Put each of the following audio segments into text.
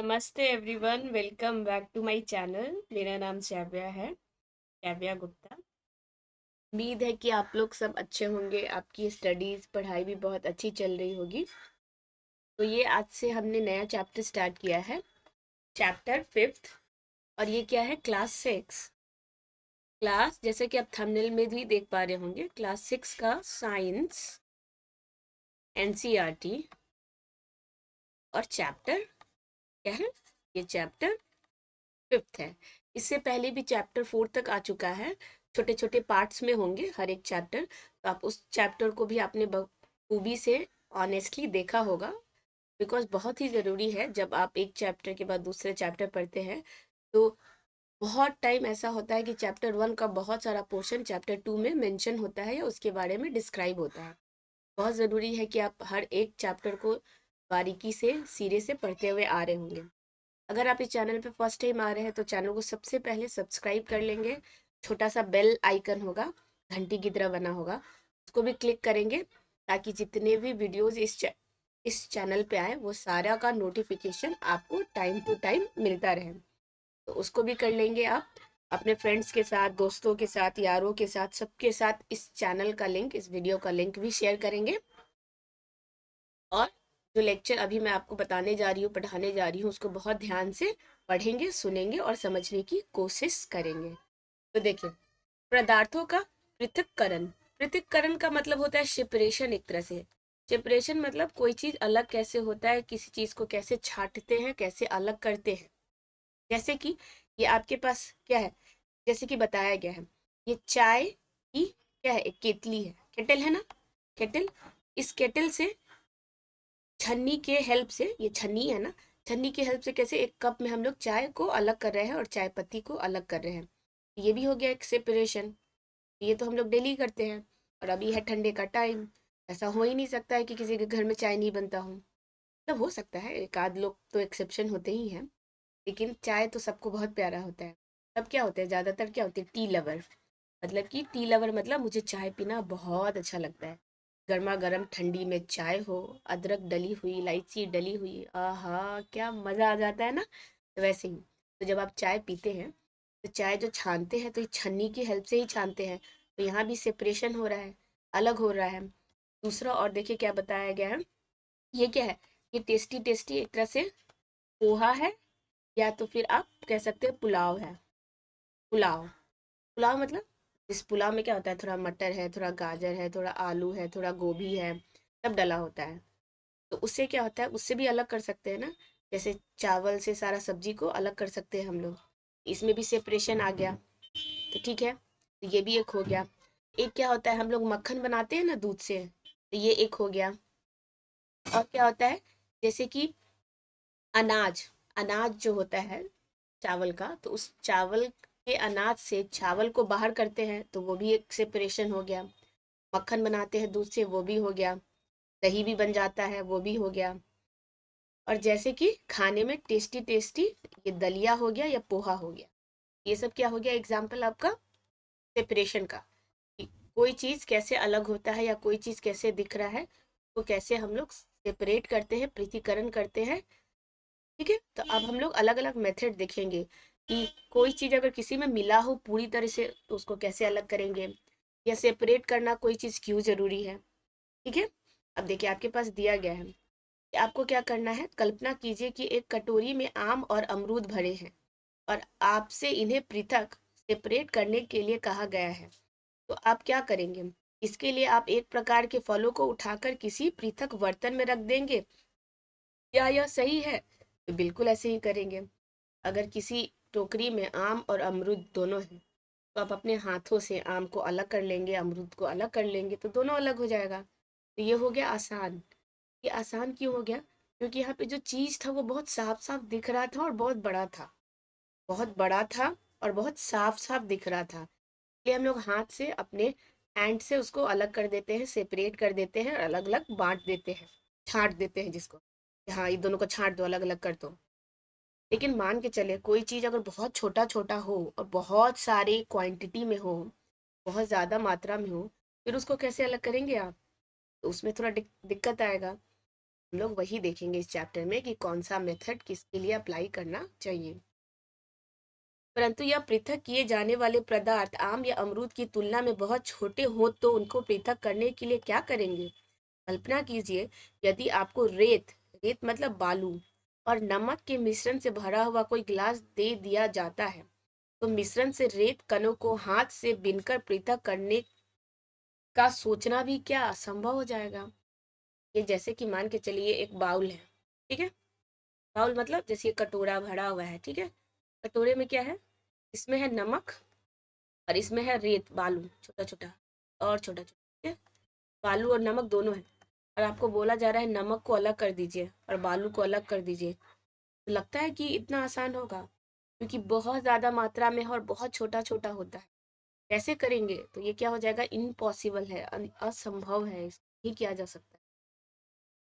नमस्ते everyone, welcome back to my channel. मेरा नाम श्राव्या है, श्राव्या गुप्ता। उम्मीद है कि आप लोग सब अच्छे होंगे, आपकी स्टडीज पढ़ाई भी बहुत अच्छी चल रही होगी। तो ये आज से हमने नया चैप्टर स्टार्ट किया है, चैप्टर 5th। और ये क्या है? क्लास 6 क्लास, जैसे कि आप थंबनेल में भी देख पा रहे होंगे, क्लास 6 का साइंस एनसीईआरटी। और चैप्टर क्या है? ये चैप्टर 5th है। इससे पहले भी चैप्टर 4 तक आ चुका है, छोटे छोटे पार्ट्स में होंगे हर एक चैप्टर। तो आप उस चैप्टर को भी आपने बखूबी से ऑनेस्टली देखा होगा, बिकॉज बहुत ही ज़रूरी है। जब आप एक चैप्टर के बाद दूसरे चैप्टर पढ़ते हैं तो बहुत टाइम ऐसा होता है कि चैप्टर 1 का बहुत सारा पोर्शन चैप्टर 2 में मेंशन होता है या उसके बारे में डिस्क्राइब होता है। बहुत ज़रूरी है कि आप हर एक चैप्टर को बारीकी से सिरे से पढ़ते हुए आ रहे होंगे। अगर आप इस चैनल पे फर्स्ट टाइम आ रहे हैं तो चैनल को सबसे पहले सब्सक्राइब कर लेंगे। छोटा सा बेल आइकन होगा, घंटी की तरह बना होगा, उसको भी क्लिक करेंगे ताकि जितने भी वीडियोस इस चैनल पे आए वो सारा का नोटिफिकेशन आपको टाइम टू टाइम मिलता रहे। तो उसको भी कर लेंगे आप। अपने फ्रेंड्स के साथ, दोस्तों के साथ, यारों के साथ, सबके साथ इस चैनल का लिंक, इस वीडियो का लिंक भी शेयर करेंगे। और जो लेक्चर अभी मैं आपको बताने जा रही हूँ, पढ़ाने जा रही हूँ, उसको बहुत ध्यान से पढ़ेंगे, सुनेंगे और समझने की कोशिश करेंगे। तो देखिए, पदार्थों का पृथक्करण। पृथक्करण का मतलब होता है सेपरेशन। एक तरह से सेपरेशन मतलब कोई चीज अलग कैसे होता है, किसी चीज को कैसे छांटते हैं, कैसे अलग करते हैं। जैसे कि ये आपके पास क्या है, जैसे कि बताया गया है, ये चाय की क्या है, एक केतली है, केटल है ना, केटल। इस केटल से छन्नी के हेल्प से, ये छन्नी है ना, छन्नी के हेल्प से कैसे एक कप में हम लोग चाय को अलग कर रहे हैं और चाय पत्ती को अलग कर रहे हैं। ये भी हो गया एक सेपरेशन। ये तो हम लोग डेली करते हैं। और अभी है ठंडे का टाइम, ऐसा हो ही नहीं सकता है कि किसी के घर में चाय नहीं बनता हो। मतलब हो सकता है, एक आध लोग तो एक्सेप्शन होते ही हैं, लेकिन चाय तो सबको बहुत प्यारा होता है। तब क्या होता है, ज्यादातर क्या होते हैं, टी लवर। मतलब कि टी लवर मतलब मुझे चाय पीना बहुत अच्छा लगता है। गर्मा गर्म ठंडी में चाय हो, अदरक डली हुई, इलायची डली हुई, आहा क्या मज़ा आ जाता है ना। तो वैसे ही, तो जब आप चाय पीते हैं तो चाय जो छानते हैं तो ये छन्नी की हेल्प से ही छानते हैं। तो यहाँ भी सेपरेशन हो रहा है, अलग हो रहा है। दूसरा, और देखिए क्या बताया गया है, ये क्या है, ये टेस्टी टेस्टी एक तरह से पोहा है, या तो फिर आप कह सकते हैं पुलाव है। पुलाव, पुलाव मतलब इस पुलाव में क्या होता है, थोड़ा मटर है, थोड़ा गाजर है, थोड़ा आलू है, थोड़ा गोभी है, सब डला होता है। तो उससे क्या होता है, उससे भी अलग कर सकते हैं ना। जैसे चावल से सारा सब्जी को अलग कर सकते हैं हम लोग, इसमें भी सेपरेशन आ गया। तो ठीक है, तो ये भी एक हो गया। एक क्या होता है, हम लोग मक्खन बनाते हैं ना दूध से, तो ये एक हो गया। और क्या होता है, जैसे कि अनाज, अनाज जो होता है चावल का, तो उस चावल के अनाज से चावल को बाहर करते हैं, तो वो भी एक सेपरेशन हो गया। मक्खन बनाते हैं दूध से, वो भी हो गया। दही भी बन जाता है, वो भी हो गया। और जैसे कि खाने में टेस्टी टेस्टी, ये दलिया हो गया या पोहा हो गया। ये सब क्या हो गया, एग्जाम्पल आपका सेपरेशन का, कि कोई चीज कैसे अलग होता है या कोई चीज कैसे दिख रहा है, तो कैसे हम लोग सेपरेट करते हैं, पृथक्करण करते हैं। ठीक है, तो अब हम लोग अलग अलग मेथड देखेंगे कि कोई चीज अगर किसी में मिला हो पूरी तरह से तो उसको कैसे अलग करेंगे, या सेपरेट करना कोई चीज क्यों जरूरी है। ठीक है, अब देखिए आपके पास दिया गया है कि आपको क्या करना है। कल्पना कीजिए कि एक कटोरी में आम और अमरूद भरे हैं और आपसे इन्हें पृथक सेपरेट करने के लिए कहा गया है। तो आप क्या करेंगे, इसके लिए आप एक प्रकार के फलों को उठाकर किसी पृथक बर्तन में रख देंगे। क्या यह सही है? तो बिल्कुल ऐसे ही करेंगे। अगर किसी टोकरी में आम और अमरूद दोनों हैं, तो आप अपने हाथों से आम को अलग कर लेंगे, अमरूद को अलग कर लेंगे, तो दोनों अलग हो जाएगा। तो ये हो गया आसान। ये आसान क्यों हो गया, क्योंकि यहाँ पे जो चीज था वो बहुत साफ साफ दिख रहा था और बहुत बड़ा था, बहुत बड़ा था और बहुत साफ साफ दिख रहा था। इसलिए हम लोग हाथ से, अपने हैंड से उसको अलग कर देते हैं, सेपरेट कर देते हैं और अलग अलग बांट देते हैं, छांट देते हैं जिसको, कि हाँ ये दोनों को छांट दो, अलग अलग कर दो। लेकिन मान के चले कोई चीज अगर बहुत छोटा छोटा हो और बहुत सारी क्वांटिटी में हो, बहुत ज्यादा मात्रा में हो, फिर उसको कैसे अलग करेंगे आप? तो उसमें थोड़ा दिक्कत आएगा। हम लोग वही देखेंगे इस चैप्टर में कि कौन सा मेथड किसके लिए अप्लाई करना चाहिए। परंतु यह पृथक किए जाने वाले पदार्थ आम या अमरूद की तुलना में बहुत छोटे हों तो उनको पृथक करने के लिए क्या करेंगे? कल्पना कीजिए, यदि आपको रेत रेत मतलब बालू और नमक के मिश्रण से भरा हुआ कोई गिलास दे दिया जाता है, तो मिश्रण से रेत कणों को हाथ से बीनकर पृथक करने का सोचना भी क्या असंभव हो जाएगा। ये जैसे कि मान के चलिए एक बाउल है, ठीक है। बाउल मतलब जैसे ये कटोरा भरा हुआ है, ठीक है। कटोरे में क्या है? इसमें है नमक और इसमें है रेत बालू, छोटा छोटा और छोटा छोटा, ठीक है। बालू और नमक दोनों है, और आपको बोला जा रहा है नमक को अलग कर दीजिए और बालू को अलग कर दीजिए। तो लगता है कि इतना आसान होगा? क्योंकि बहुत ज़्यादा मात्रा में है और बहुत छोटा छोटा होता है। कैसे करेंगे? तो ये क्या हो जाएगा, इम्पॉसिबल है, असंभव है, नहीं किया जा सकता।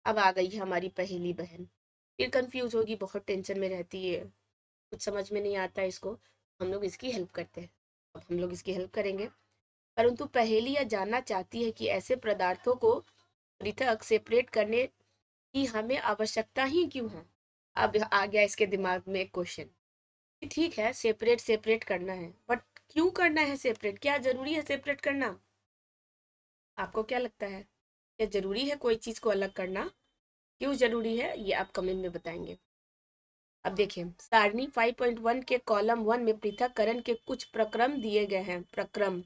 अब आ गई है हमारी पहेली बहन, फिर कंफ्यूज होगी, बहुत टेंशन में रहती है, कुछ समझ में नहीं आता है इसको। हम लोग इसकी हेल्प करते हैं। अब हम लोग इसकी हेल्प करेंगे। परंतु पहेली यह जानना चाहती है कि ऐसे पदार्थों को पृथक सेपरेट करने की हमें आवश्यकता ही क्यों है। अब आ गया इसके दिमाग में एक क्वेश्चन, ठीक है सेपरेट सेपरेट करना है, बट क्यों करना है सेपरेट? क्या जरूरी है सेपरेट करना? आपको क्या लगता है, क्या जरूरी है कोई चीज को अलग करना? क्यों जरूरी है ये आप कमेंट में बताएंगे। अब देखिए, सारणी 5.1 के कॉलम 1 में पृथक्करण के कुछ प्रक्रम दिए गए हैं। प्रक्रम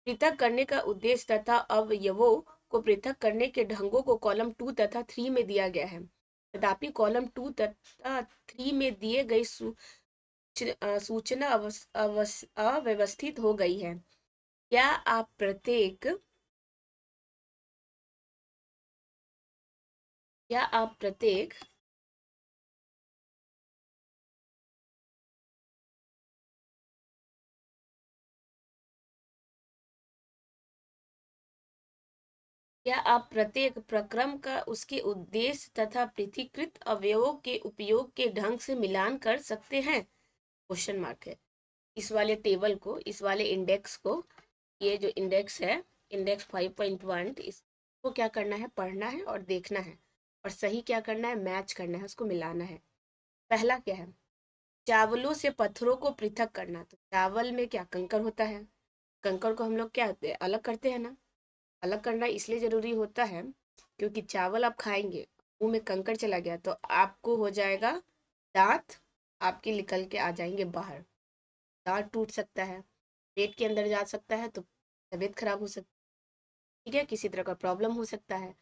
पृथक करने का उद्देश्य तथा अवयवों को पृथक करने के ढंगों को कॉलम 2 तथा 3 में दिया गया है। तथापि कॉलम 2 तथा 3 में दिए गई सूचना अव्यवस्थित हो गई है। क्या आप प्रत्येक क्या आप प्रत्येक प्रक्रम का उसके उद्देश्य तथा पृथकीकृत अवयवों के उपयोग के ढंग से मिलान कर सकते हैं? क्वेश्चन मार्क है। इस वाले टेबल को, इस वाले इंडेक्स को, ये जो इंडेक्स है, इंडेक्स 5.1, इसको क्या करना है, पढ़ना है और देखना है, और सही क्या करना है, मैच करना है, उसको मिलाना है। पहला क्या है, चावलों से पत्थरों को पृथक करना। तो चावल में क्या कंकड़ होता है, कंकड़ को हम लोग क्या अलग करते हैं ना। अलग करना इसलिए जरूरी होता है क्योंकि चावल आप खाएंगे, मुंह में कंकड़ चला गया तो आपको हो जाएगा, दांत आपके निकल के आ जाएंगे बाहर, दांत टूट सकता है, पेट के अंदर जा सकता है, तो तबीयत खराब हो सकती है, ठीक है, किसी तरह का प्रॉब्लम हो सकता है।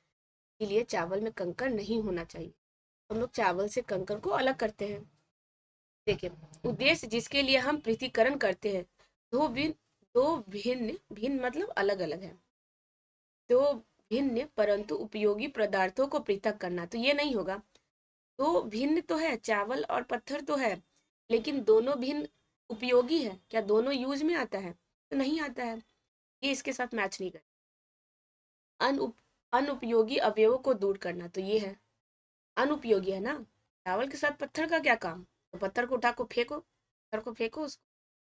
इसलिए चावल में कंकड़ नहीं होना चाहिए। हम लोग चावल से कंकड़ को अलग करते हैं। देखिए, उद्देश्य जिसके लिए हम पृथक्करण करते हैं, दो भिन्न दो भिन्न भिन्न मतलब अलग अलग है। दो भिन्न परंतु उपयोगी पदार्थों को पृथक करना, तो ये नहीं होगा। दो भिन्न तो है, चावल और पत्थर तो है, लेकिन दोनों भिन्न उपयोगी है, क्या दोनों यूज में आता है? तो नहीं आता है, ये इसके साथ मैच नहीं कर। अनुप अनुपयोगी अवयवों को दूर करना, तो ये है अनुपयोगी है ना। चावल के साथ पत्थर का क्या काम? तो पत्थर को उठा को फेंको, पत्थर को फेंको उसको,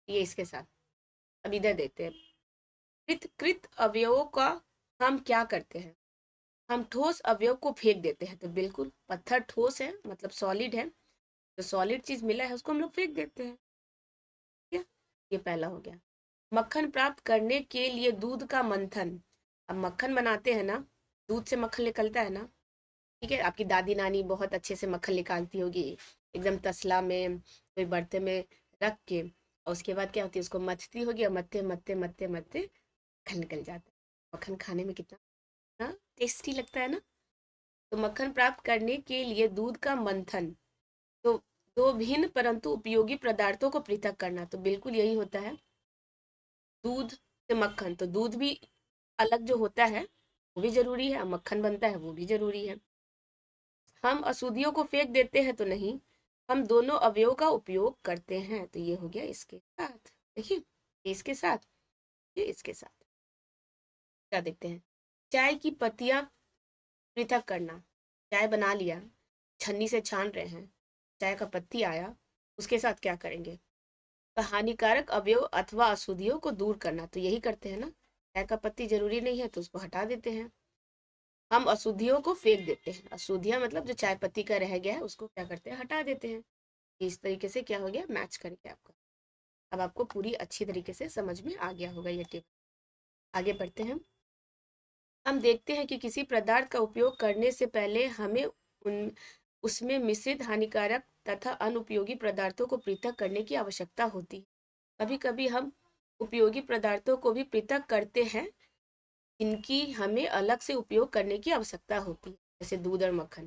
ये इसके साथ। अब इधर देखते हैं, कृत अवयवों का हम क्या करते हैं, हम ठोस अवयव को फेंक देते हैं। तो बिल्कुल पत्थर ठोस है, मतलब सॉलिड है, तो सॉलिड चीज मिला है उसको हम लोग फेंक देते हैं, ठीक है। ये पहला हो गया। मक्खन प्राप्त करने के लिए दूध का मंथन। अब मक्खन बनाते हैं ना, दूध से मक्खन निकलता है ना, ठीक है। आपकी दादी नानी बहुत अच्छे से मक्खन निकालती होगी, एकदम तसला में कोई बर्तन में रख के, और उसके बाद क्या होती है, उसको मथती होगी, और मथते मथते मथते मथते मक्खन निकल जाता है। मक्खन खाने में कितना टेस्टी लगता है ना। तो मक्खन प्राप्त करने के लिए दूध का मंथन, तो दो भिन्न परंतु उपयोगी पदार्थों को पृथक करना, तो बिल्कुल यही होता है। दूध से मक्खन, तो दूध भी अलग जो होता है वो भी जरूरी है, मक्खन बनता है वो भी जरूरी है। हम अशुद्धियों को फेंक देते हैं, तो नहीं, हम दोनों अवयवों का उपयोग करते हैं। तो ये हो गया इसके साथ, देखिए, ये इसके साथ, ये इसके साथ। क्या देखते हैं, चाय की पत्तियां पृथक करना। चाय बना लिया, छन्नी से छान रहे हैं, चाय का पत्ती आया, उसके साथ क्या करेंगे, तो हानिकारक अवयव अथवा अशुद्धियों को दूर करना, तो यही करते हैं ना। चाय का पत्ती जरूरी नहीं है तो उसको हटा देते हैं। हम अशुद्धियों को फेंक देते हैं। अशुद्धियां मतलब जो चाय पत्ती का रह गया है उसको क्या करते हैं, हटा देते हैं। इस तरीके से क्या हो गया, मैच करके आपका। अब आपको पूरी अच्छी तरीके से समझ में आ गया होगा ये टिप। आगे बढ़ते हैं। हम देखते हैं कि किसी पदार्थ का उपयोग करने से पहले हमें उन उसमें मिश्रित हानिकारक तथा अनुपयोगी पदार्थों को पृथक करने की आवश्यकता होती है। कभी कभी हम उपयोगी पदार्थों को भी पृथक करते हैं, इनकी हमें अलग से उपयोग करने की आवश्यकता होती है, जैसे दूध और मक्खन।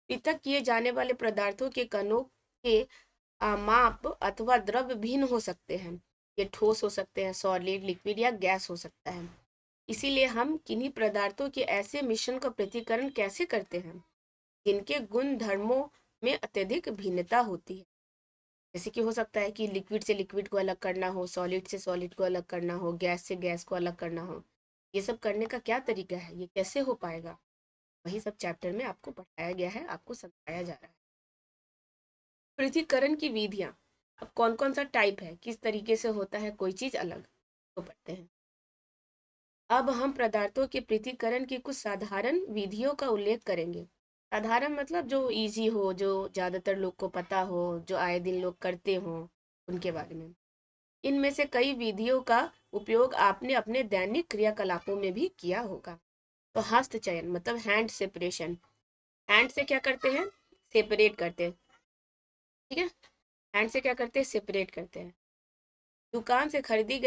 पृथक किए जाने वाले पदार्थों के कणों के माप अथवा द्रव्य भिन्न हो सकते हैं। ये ठोस हो सकते हैं, सॉलिड, लिक्विड या गैस हो सकता है। इसीलिए हम किन्हीं पदार्थों के ऐसे मिश्रण का पृथक्करण कैसे करते हैं जिनके गुण धर्मों में अत्यधिक भिन्नता होती है। जैसे कि हो सकता है कि लिक्विड से लिक्विड को अलग करना हो, सॉलिड से सॉलिड को अलग करना हो, गैस से गैस को अलग करना हो। ये सब करने का क्या तरीका है, ये कैसे हो पाएगा, वही सब चैप्टर में आपको पढ़ाया गया है, आपको समझाया जा रहा है। पृथक्करण की विधियां, अब कौन कौन सा टाइप है, किस तरीके से होता है कोई चीज अलग, तो पढ़ते हैं। अब हम पदार्थों के पृथक्करण की कुछ साधारण विधियों का उल्लेख करेंगे। साधारण मतलब जो इजी हो, जो ज्यादातर लोग को पता हो, जो आए दिन लोग करते हो, उनके बारे में। इनमें से कई विधियों का उपयोग आपने अपने दैनिक क्रियाकलापों में भी किया होगा। तो हस्त चयन मतलब हैंड सेपरेशन। हैंड से क्या करते हैं, सेपरेट करते हैं। ठीक है, हैंड से क्या करते हैं, सेपरेट करते हैं। दुकान से खरीदे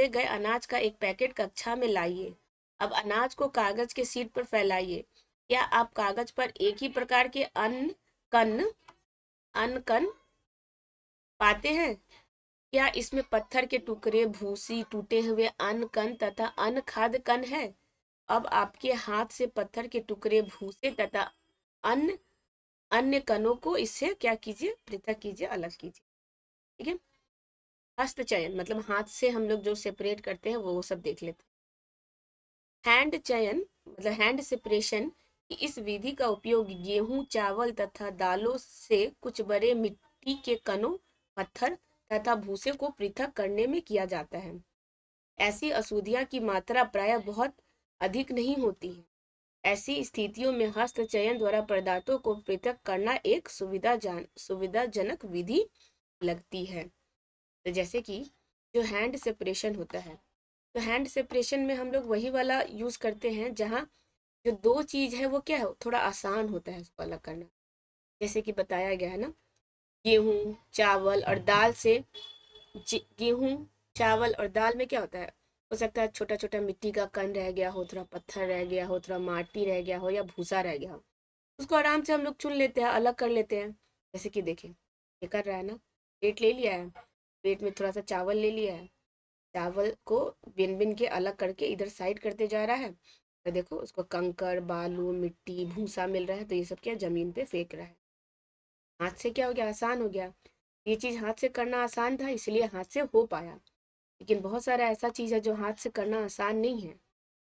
गए अनाज का एक पैकेट कक्षा में लाइए। अब अनाज को कागज के शीट पर फैलाइए। क्या आप कागज पर एक ही प्रकार के कण अन्न कण पाते हैं? क्या इसमें पत्थर के टुकड़े, भूसी, टूटे हुए अन्न कण तथा अन्य खाद्य कण है? अब आपके हाथ से पत्थर के टुकड़े, भूसे तथा अन्य अन्य कणों को इससे क्या कीजिए, पृथक कीजिए, अलग कीजिए। ठीक है। हस्त चयन मतलब हाथ से हम लोग जो सेपरेट करते हैं वो सब देख लेते हैं। हैंड चयन मतलब हैंड सेपरेशन की इस विधि का उपयोग गेहूं, चावल तथा दालों से कुछ बड़े मिट्टी के कणों, पत्थर तथा भूसे को पृथक करने में किया जाता है। ऐसी अशुद्धियां की मात्रा प्रायः बहुत अधिक नहीं होती है। ऐसी स्थितियों में हस्त चयन द्वारा पदार्थों को पृथक करना एक सुविधाजनक विधि लगती है। तो जैसे कि जो हैंड सेपरेशन होता है, तो हैंड सेपरेशन में हम लोग वही वाला यूज करते हैं जहाँ जो दो चीज है वो क्या है, थोड़ा आसान होता है उसको अलग करना। जैसे कि बताया गया है ना, गेहूं, चावल और दाल से। गेहूं, चावल और दाल में क्या होता है, हो सकता है छोटा छोटा मिट्टी का कण रह गया हो, थोड़ा पत्थर रह गया हो, थोड़ा माटी रह गया हो या भूसा रह गया हो। उसको आराम से हम लोग चुन लेते हैं, अलग कर लेते हैं। जैसे कि देखिए ये कर रहा है ना, प्लेट ले लिया है, प्लेट में थोड़ा सा चावल ले लिया है, चावल को बिन बिन के अलग करके इधर साइड करते जा रहा है। तो देखो उसको कंकड़, बालू, मिट्टी, भूसा मिल रहा है, तो ये सब क्या जमीन पे फेंक रहा है। हाथ से क्या हो गया, आसान हो गया। ये चीज हाथ से करना आसान था इसलिए हाथ से हो पाया। लेकिन बहुत सारा ऐसा चीज है जो हाथ से करना आसान नहीं है,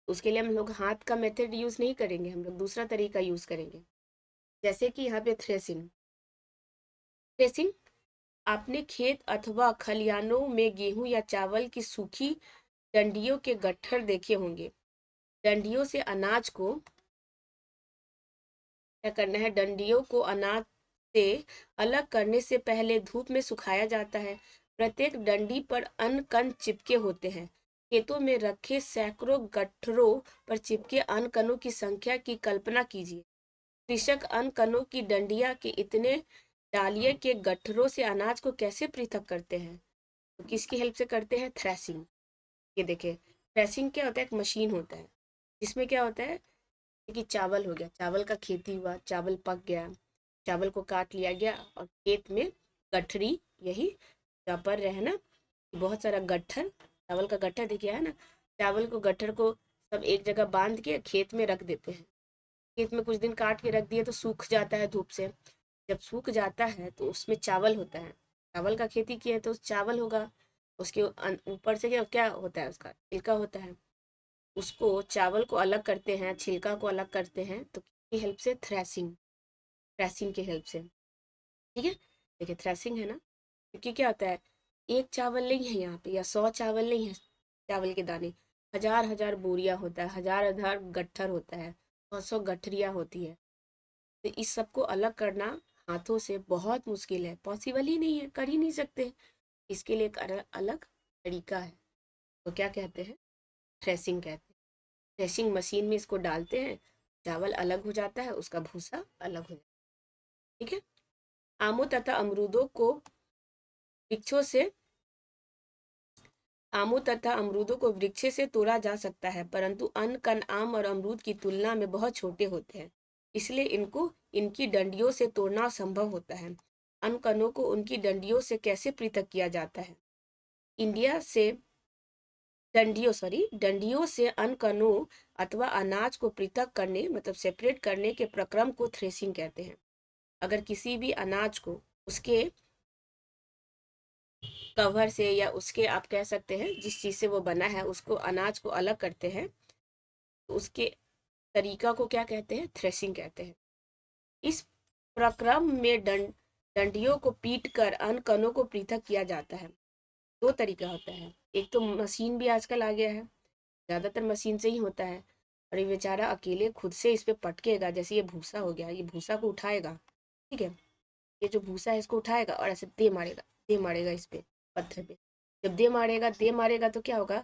उसके लिए हम लोग हाथ का मेथड यूज नहीं करेंगे, हम लोग दूसरा तरीका यूज करेंगे। जैसे कि यहाँ पे थ्रेसिंग। थ्रेसिंग, आपने खेत अथवा खलिहानों में गेहूं या चावल की सूखी डंडियों के गट्ठर देखे होंगे। डंडियों से अनाज को क्या करना है, डंडियों को अनाज से अलग करने से पहले धूप में सुखाया जाता है। प्रत्येक डंडी पर अन्न कण चिपके होते हैं। खेतों में रखे सैकड़ों गट्ठरों पर चिपके अन्न कणों की संख्या की कल्पना कीजिए। कृषक अन्न कणों की डंडियां के इतने डालिए के गट्ठरों से अनाज को कैसे पृथक करते हैं? तो किसकी हेल्प से करते हैं, थ्रेसिंग। ये देखिए, थ्रेसिंग क्या होता है, एक मशीन होता है जिसमें क्या होता है कि चावल हो गया, चावल का खेती हुआ, चावल पक गया, चावल को काट लिया गया और खेत में गठरी, यही जहाँ पर है ना, बहुत सारा गट्ठर, चावल का गट्ठर देखिए है ना, चावल को गट्ठर को सब एक जगह बांध के खेत में रख देते हैं। खेत में कुछ दिन काट के रख दिए तो सूख जाता है धूप से। जब सूख जाता है तो उसमें चावल होता है, चावल का खेती किया है तो चावल होगा। उसके ऊपर से क्या क्या होता है, उसका छिलका होता है। उसको चावल को अलग करते हैं, छिलका को अलग करते हैं, तो किसकी हेल्प से, थ्रेसिंग, थ्रेसिंग की हेल्प से। ठीक है, देखिए थ्रेसिंग है ना, क्योंकि क्या होता है, एक चावल नहीं है यहाँ पे या 100 चावल नहीं है चावल के दाने, हजार हजार बोरिया होता है, हजार हजार गट्ठर होता है, 100 गठरिया होती है। तो इस सब को अलग करना हाथों से बहुत मुश्किल है, पॉसिबल ही नहीं है, कर ही नहीं सकते। इसके लिए एक अलग तरीका है। तो क्या कहते हैं, थ्रेसिंग कहते हैं। थ्रेसिंग मशीन में इसको डालते हैं, चावल अलग हो जाता है, उसका भूसा अलग हो जाता है। ठीक है। आमों तथा अमरूदों को वृक्षों से आमों तथा अमरूदों को वृक्ष से तोड़ा जा सकता है, परंतु अन्य कण आम और अमरूद की तुलना में बहुत छोटे होते हैं, इसलिए इनको इनकी डंडियों से तोड़ना असंभव होता है। अन्य कणों को उनकी डंडियों से कैसे पृथक किया जाता है? इंडिया से डंडियों से अन्य कणों अथवा अनाज को पृथक करने मतलब सेपरेट करने के प्रक्रम को थ्रेसिंग कहते हैं। अगर किसी भी अनाज को उसके कवर से या उसके आप कह सकते हैं जिस चीज से वो बना है उसको अनाज को अलग करते हैं, तो उसके तरीका को क्या कहते हैं, थ्रेसिंग कहते हैं। इस प्रक्रम में डंडियों को पीट कर अन्य कणों को पृथक किया जाता है। दो तरीका होता है, एक तो मशीन भी आजकल आ गया है, ज्यादातर मशीन से ही होता है, और ये बेचारा अकेले खुद से इस पे पटकेगा। जैसे ये भूसा हो गया, ये भूसा को उठाएगा, ठीक है, ये जो भूसा है इसको उठाएगा और ऐसे दे मारेगा इस पे, पत्थर पे। जब दे मारेगा तो क्या होगा,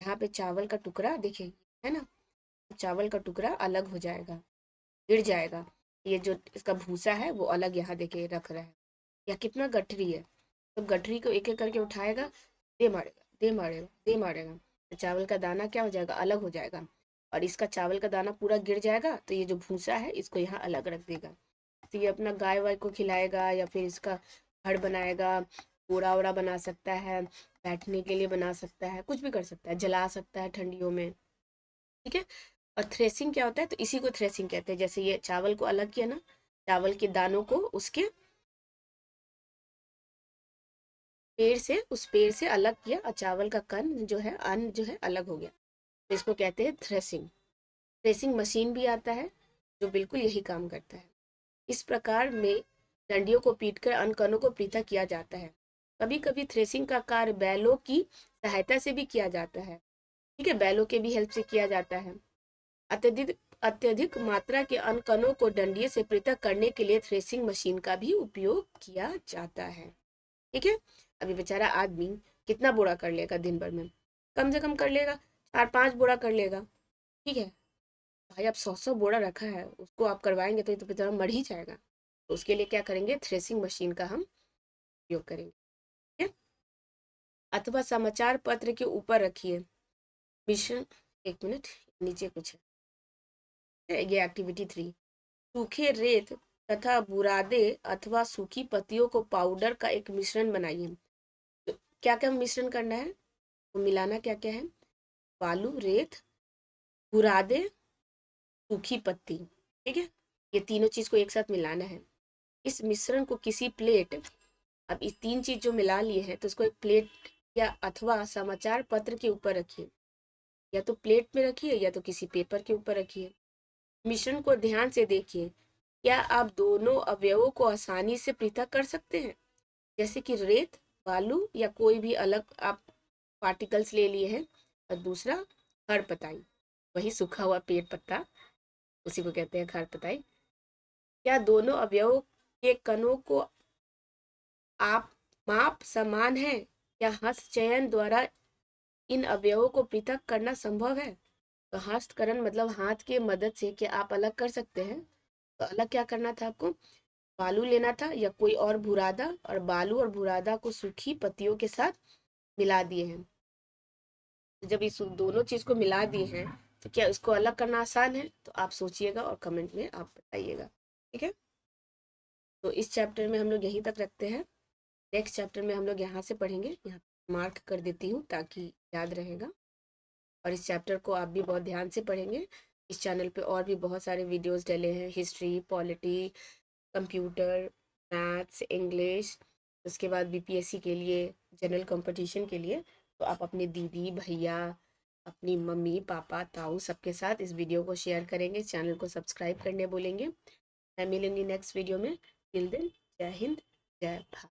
यहाँ पे चावल का टुकड़ा देखिए, है ना, चावल का टुकड़ा अलग हो जाएगा, गिर जाएगा। ये जो इसका भूसा है वो अलग यहाँ देखिए रख रहा है, या कितना गठरी है। तो गठरी को एक एक करके उठाएगा, दे मारेगा, तो चावल का दाना क्या हो जाएगा, अलग हो जाएगा। और इसका चावल का दाना पूरा गिर जाएगा, तो ये जो भूसा है इसको यहाँ अलग रख देगा। तो ये अपना गाय वाय को खिलाएगा, या फिर इसका घर बनाएगा, कूड़ा वूड़ा बना सकता है, बैठने के लिए बना सकता है, कुछ भी कर सकता है, जला सकता है ठंडियों में। ठीक है। और थ्रेसिंग क्या होता है, तो इसी को थ्रेसिंग कहते हैं। जैसे ये चावल को अलग किया ना, चावल के दानों को उसके पेड़ से, उस पेड़ से अलग किया, और चावल का कण जो है, अन्न जो है अलग हो गया, तो इसको कहते हैं थ्रेसिंग। थ्रेसिंग मशीन भी आता है जो बिल्कुल यही काम करता है। इस प्रकार में डंडियों को पीटकर अन्य कणों को पृथक किया जाता है। कभी कभी थ्रेसिंग का कार्य बैलों की सहायता से भी किया जाता है। ठीक है, बैलों के भी हेल्प से किया जाता है। अत्यधिक अत्यधिक मात्रा के अन्य कणों को डंडिये से पृथक करने के लिए थ्रेसिंग मशीन का भी उपयोग किया जाता है। ठीक है। अभी बेचारा आदमी कितना बोरा कर लेगा दिन भर में, कम से कम कर लेगा 4-5 बोरा कर लेगा। ठीक है, भाई अब 100 बोरा रखा है, उसको आप करवाएंगे तो ये तो बेचारा मर ही जाएगा। तो उसके लिए क्या करेंगे, थ्रेसिंग मशीन का हम उपयोग करेंगे। ठीक है। अथवा समाचार पत्र के ऊपर रखिए मिश्रण, एक मिनट, नीचे कुछ है, ये एक्टिविटी 3। सूखे रेत तथा बुरादे अथवा सूखी पत्तियों को पाउडर का एक मिश्रण बनाइए। तो क्या क्या मिश्रण करना है, तो मिलाना क्या क्या है, बालू, रेत, बुरादे, सूखी पत्ती। ठीक है, ये तीनों चीज को एक साथ मिलाना है। इस मिश्रण को किसी प्लेट, अब इस तीन चीज जो मिला लिए हैं तो इसको एक प्लेट या अथवा समाचार पत्र के ऊपर रखिए, या तो प्लेट में रखिए या तो किसी पेपर के ऊपर रखिए। मिश्रण को ध्यान से देखिए, क्या आप दोनों अवयवों को आसानी से पृथक कर सकते हैं, जैसे कि रेत, बालू, या कोई भी अलग आप पार्टिकल्स ले लिए हैं। और दूसरा खरपताई, वही सूखा हुआ पेड़ पत्ता, उसी को कहते हैं खरपताई। क्या दोनों अवयवों के कणों को आप माप समान है, या हस्तचयन द्वारा इन अवयवों को पृथक करना संभव है? तो हस्तकरण मतलब हाथ के मदद से क्या आप अलग कर सकते हैं? तो अलग क्या करना था आपको, बालू लेना था या कोई और बुरादा, और बालू और बुरादा को सूखी पत्तियों के साथ मिला दिए हैं। तो जब इस दोनों चीज को मिला दिए हैं तो क्या इसको अलग करना आसान है? तो आप सोचिएगा और कमेंट में आप बताइएगा। ठीक है, तो इस चैप्टर में हम लोग यहीं तक रखते हैं। नेक्स्ट चैप्टर में हम लोग यहाँ से पढ़ेंगे, यहाँ मार्क कर देती हूँ ताकि याद रहेगा। और इस चैप्टर को आप भी बहुत ध्यान से पढ़ेंगे। इस चैनल पे और भी बहुत सारे वीडियोस डले हैं, history, polity, computer, maths, English, उसके बाद बीपीएससी के लिए, जनरल कंपटीशन के लिए। तो आप अपने दीदी भैया, अपनी मम्मी पापा ताऊ सबके साथ इस वीडियो को शेयर करेंगे, चैनल को सब्सक्राइब करने बोलेंगे। मैं मिलूंगी नेक्स्ट वीडियो में। टिल देन, जय हिंद, जय भारत।